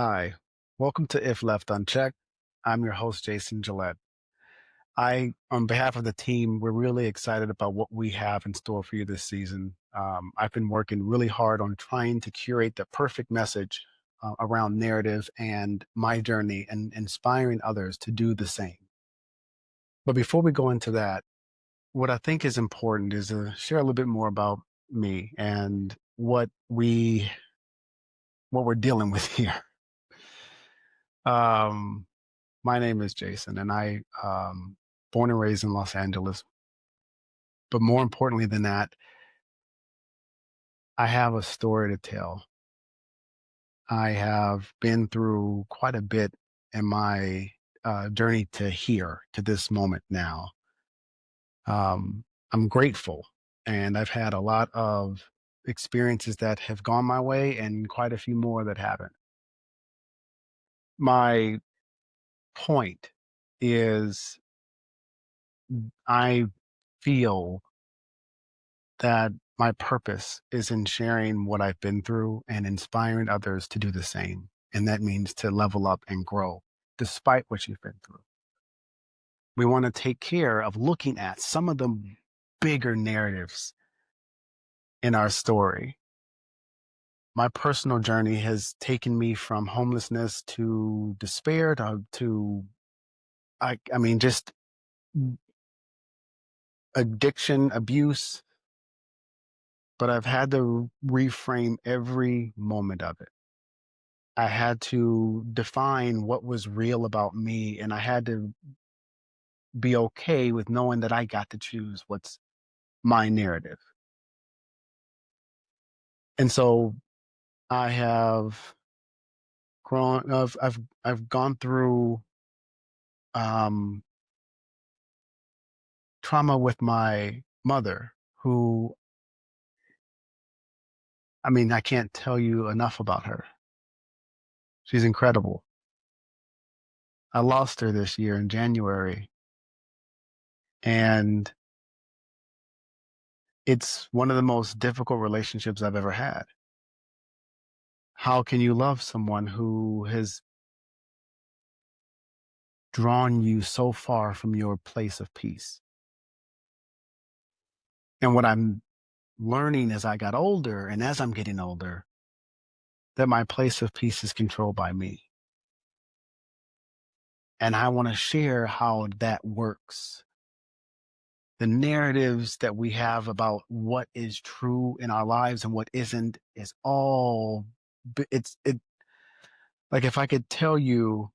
Hi, welcome to If Left Unchecked. I'm your host, Jason Gillette. On behalf of the team, we're really excited about what we have in store for you this season. I've been working really hard on trying to curate the perfect message around narrative and my journey and inspiring others to do the same. But before we go into that, what I think is important is to share a little bit more about me and what we're dealing with here. Um, My name is Jason, and I born and raised in Los Angeles. But more importantly than that, I have a story to tell. I have been through quite a bit in my journey to here, to this moment now. I'm grateful, and I've had a lot of experiences that have gone my way and quite a few more that haven't. My point is, I feel that my purpose is in sharing what I've been through and inspiring others to do the same. And that means to level up and grow despite what you've been through. We want to take care of looking at some of the bigger narratives in our story. My personal journey has taken me from homelessness to despair to just addiction, abuse, but I've had to reframe every moment of it. I had to define what was real about me, and I had to be okay with knowing that I got to choose what's my narrative. And so I have I've gone through um, trauma with my mother, who, I can't tell you enough about her. She's incredible. I lost her this year in January, and it's one of the most difficult relationships I've ever had. How can you love someone who has drawn you so far from your place of peace? And what I'm learning as I got older and as I'm getting older, that my place of peace is controlled by me. And I want to share how that works. The narratives that we have about what is true in our lives and what isn't is all, it, like if I could tell you,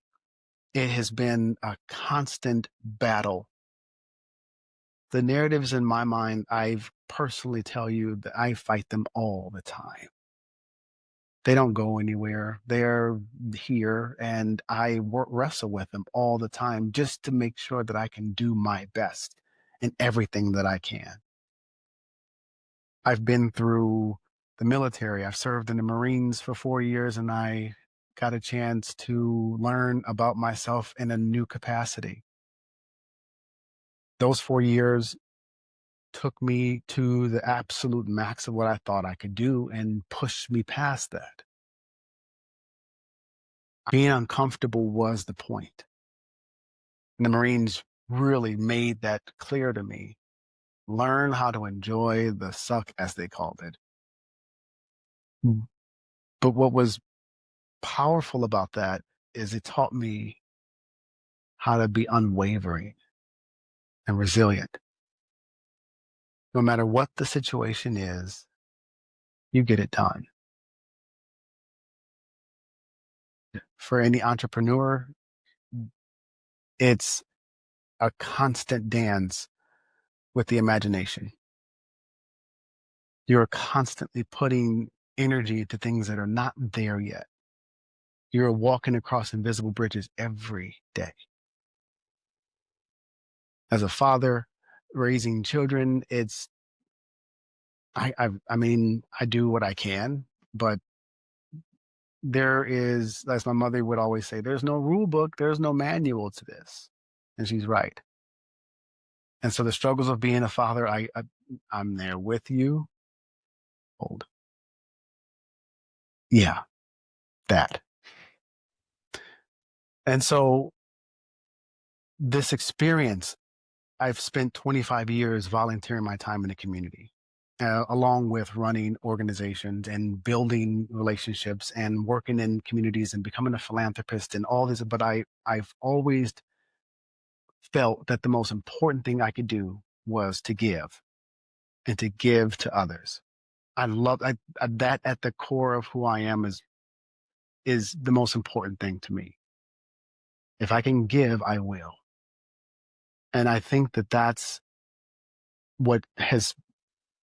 it has been a constant battle. The narratives in my mind, I've personally tell you that I fight them all the time. They don't go anywhere. They're here, and wrestle with them all the time just to make sure that I can do my best in everything that I can. I've been through the military. I've served in the Marines for 4 years, and I got a chance to learn about myself in a new capacity. Those 4 years took me to the absolute max of what I thought I could do and pushed me past that. Being uncomfortable was the point. And the Marines really made that clear to me. Learn how to enjoy the suck, as they called it. Mm. But what was powerful about that is it taught me how to be unwavering and resilient. No matter what the situation is, you get it done. For any entrepreneur, it's a constant dance with the imagination. You're constantly putting energy into things that are not there yet. You're walking across invisible bridges every day. As a father raising children, I do what I can, but there is, as my mother would always say, there's no rule book, there's no manual to this. And she's right. And so the struggles of being a father, I'm there with you. Old. Yeah, that. And so this experience, I've spent 25 years volunteering my time in the community, along with running organizations and building relationships and working in communities and becoming a philanthropist and all this. But I've always felt that the most important thing I could do was to give and to give to others. That at the core of who I am is the most important thing to me. If I can give, I will. And I think that that's what has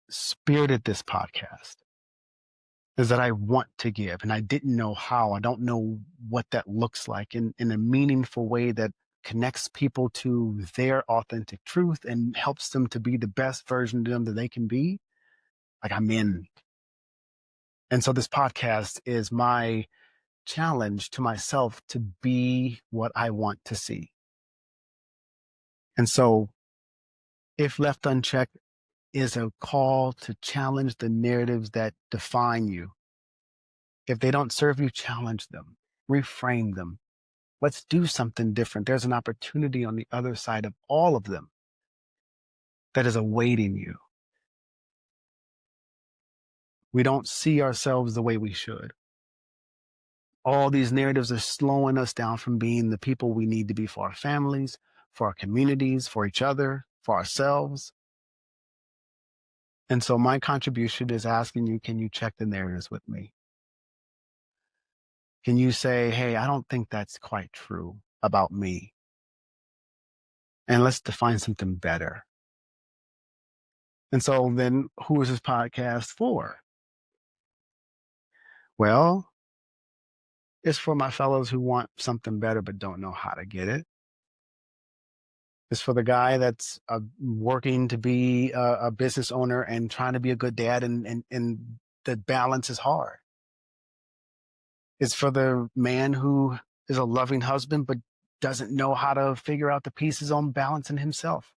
spirited this podcast, is that I want to give and I didn't know how. I don't know what that looks like in a meaningful way that connects people to their authentic truth and helps them to be the best version of them that they can be. Like, I'm in. And so this podcast is my challenge to myself to be what I want to see. And so if left unchecked is a call to challenge the narratives that define you. If they don't serve you, challenge them, reframe them. Let's do something different. There's an opportunity on the other side of all of them that is awaiting you. We don't see ourselves the way we should. All these narratives are slowing us down from being the people we need to be for our families, for our communities, for each other, for ourselves. And so my contribution is asking you, can you check the narratives with me? Can you say, hey, I don't think that's quite true about me? And let's define something better. And so then who is this podcast for? Well, it's for my fellows who want something better but don't know how to get it. It's for the guy that's working to be a business owner and trying to be a good dad, and the balance is hard. It's for the man who is a loving husband but doesn't know how to figure out the pieces on balancing himself.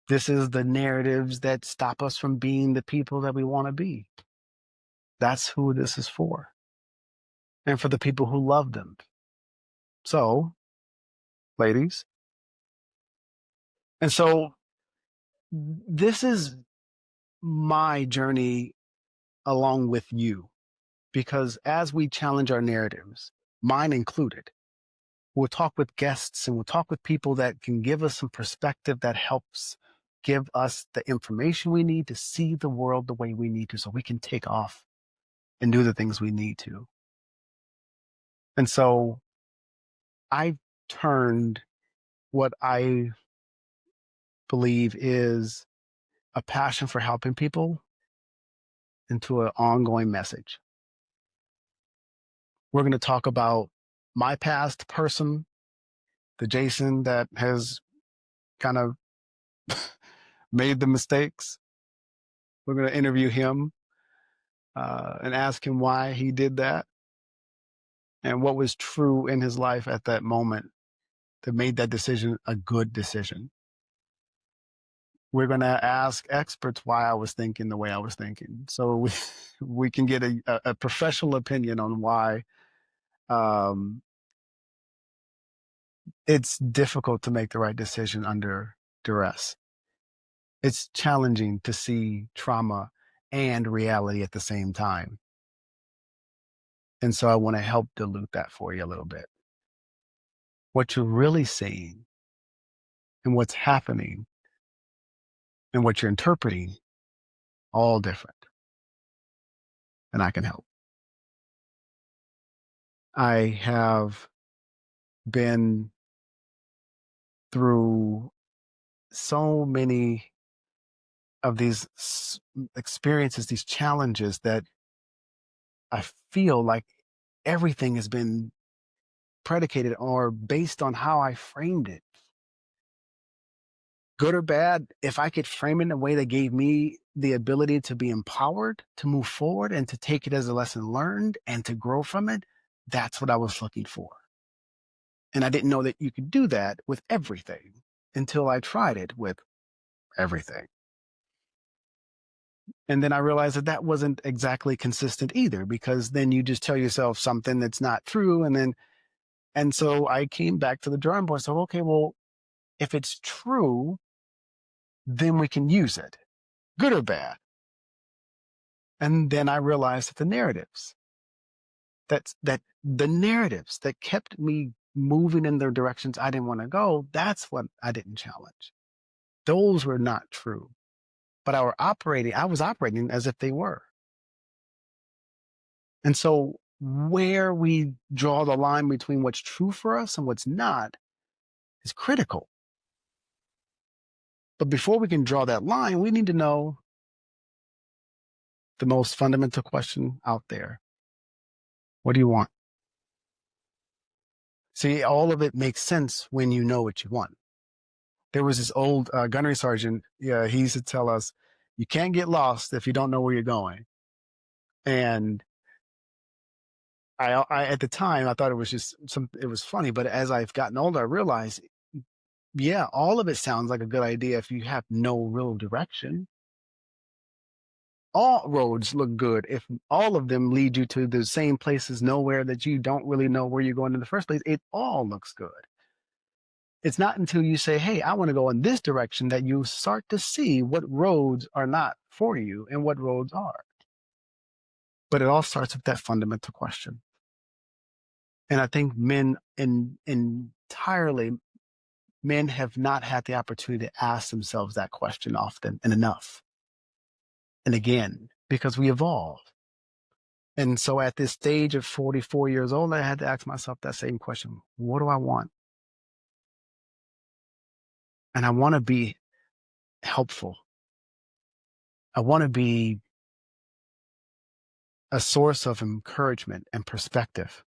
This is the narratives that stop us from being the people that we want to be. That's who this is for. And for the people who love them. So, ladies. And so this is my journey along with you, because as we challenge our narratives, mine included, we'll talk with guests and we'll talk with people that can give us some perspective that helps give us the information we need to see the world the way we need to, so we can take off and do the things we need to. And so I've turned what I believe is a passion for helping people into an ongoing message. We're going to talk about my past person, the Jason that has kind of made the mistakes. We're going to interview him and ask him why he did that and what was true in his life at that moment that made that decision a good decision. We're going to ask experts why I was thinking the way I was thinking, so we can get a professional opinion on why it's difficult to make the right decision under duress. It's challenging to see trauma and reality at the same time. And so I want to help dilute that for you a little bit. What you're really seeing and what's happening and what you're interpreting, all different. And I can help. I have been through so many of these experiences, these challenges, that I feel like everything has been predicated or based on how I framed it. Good or bad, if I could frame it in a way that gave me the ability to be empowered, to move forward and to take it as a lesson learned and to grow from it, that's what I was looking for. And I didn't know that you could do that with everything until I tried it with everything. And then I realized that that wasn't exactly consistent either, because then you just tell yourself something that's not true, and then And so I came back to the drawing board. So, okay, well, if it's true, then we can use it, good or bad. And then I realized that the narratives that kept me moving in the directions I didn't want to go, that's what I didn't challenge. Those were not true. But I was operating as if they were. And so where we draw the line between what's true for us and what's not is critical. But before we can draw that line, we need to know the most fundamental question out there. What do you want? See, all of it makes sense when you know what you want. There was this old gunnery sergeant. Yeah, he used to tell us, you can't get lost if you don't know where you're going. And I at the time, I thought it was just it was funny. But as I've gotten older, I realized, yeah, all of it sounds like a good idea if you have no real direction. All roads look good if all of them lead you to the same places nowhere that you don't really know where you're going in the first place. It all looks good. It's not until you say, hey, I want to go in this direction that you start to see what roads are not for you and what roads are. But it all starts with that fundamental question. And I think entirely, men have not had the opportunity to ask themselves that question often and enough. And again, because we evolve. And so at this stage of 44 years old, I had to ask myself that same question. What do I want? And I want to be helpful. I want to be a source of encouragement and perspective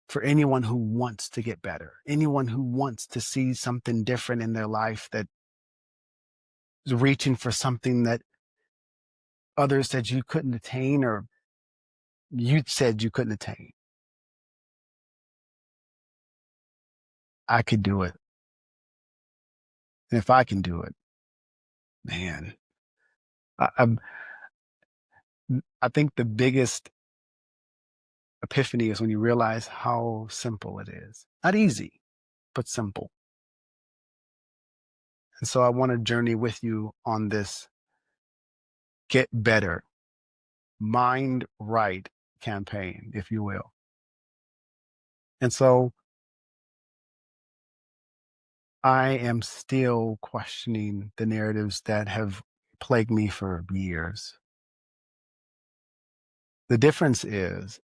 for anyone who wants to get better, anyone who wants to see something different in their life, that is reaching for something that others said you couldn't attain, or you said you couldn't attain. I could do it. And if I can do it, man, I, I'm, I think the biggest epiphany is when you realize how simple it is. Not easy, but simple. And so I want to journey with you on this get better, mind right campaign, if you will. And so I am still questioning the narratives that have plagued me for years. The difference is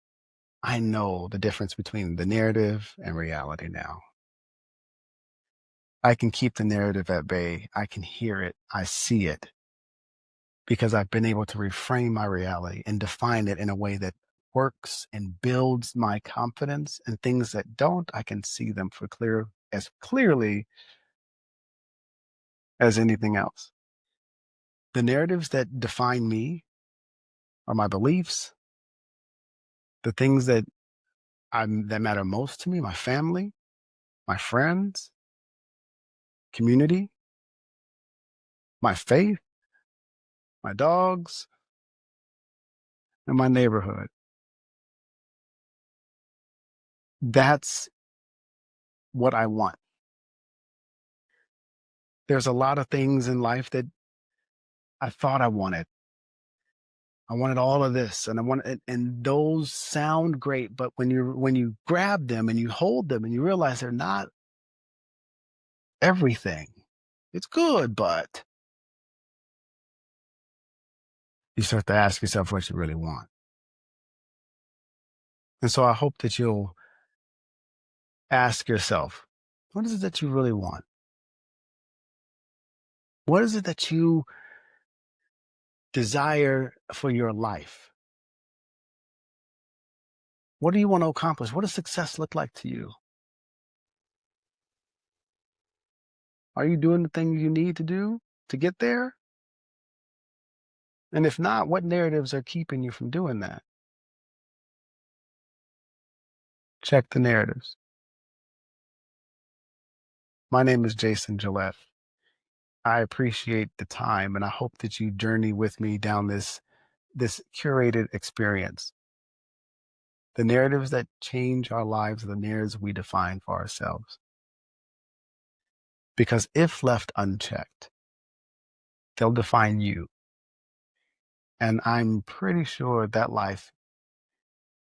I know the difference between the narrative and reality now. I can keep the narrative at bay. I can hear it. I see it because I've been able to reframe my reality and define it in a way that works and builds my confidence. And things that don't, I can see them as clearly as anything else. The narratives that define me are my beliefs, the things that matter most to me, my family, my friends, community, my faith, my dogs, and my neighborhood. That's what I want. There's a lot of things in life that I thought I wanted. I wanted all of this, and I wanted, and those sound great, but when you grab them and you hold them and you realize they're not everything, it's good, but you start to ask yourself what you really want. And so I hope that you'll ask yourself, what is it that you really want? What is it that you desire for your life? What do you want to accomplish? What does success look like to you? Are you doing the things you need to do to get there? And if not, what narratives are keeping you from doing that? Check the narratives. My name is Jason Gillette. I appreciate the time, and I hope that you journey with me down this curated experience. The narratives that change our lives are the narratives we define for ourselves. Because if left unchecked, they'll define you. And I'm pretty sure that life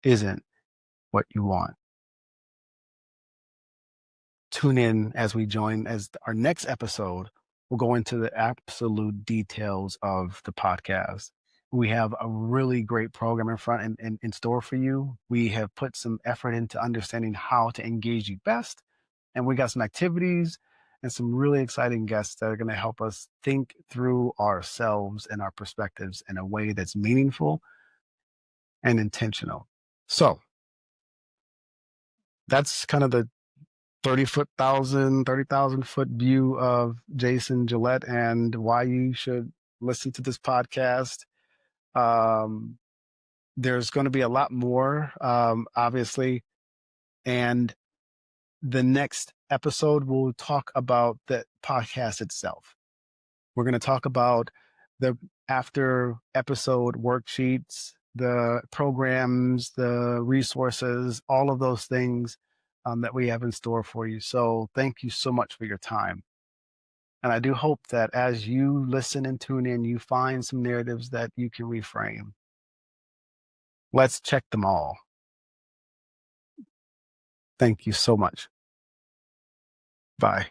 isn't what you want. Tune in as we join as our next episode. We'll go into the absolute details of the podcast. We have a really great program in front and in store for you. We have put some effort into understanding how to engage you best. And we got some activities and some really exciting guests that are going to help us think through ourselves and our perspectives in a way that's meaningful and intentional. So that's kind of the 30,000 foot view of Jason Gillette and why you should listen to this podcast. Um, there's going to be a lot more, obviously. And the next episode, we'll talk about the podcast itself. We're going to talk about the after episode worksheets, the programs, the resources, all of those things that we have in store for you. So thank you so much for your time. And I do hope that as you listen and tune in, you find some narratives that you can reframe. Let's check them all. Thank you so much. Bye.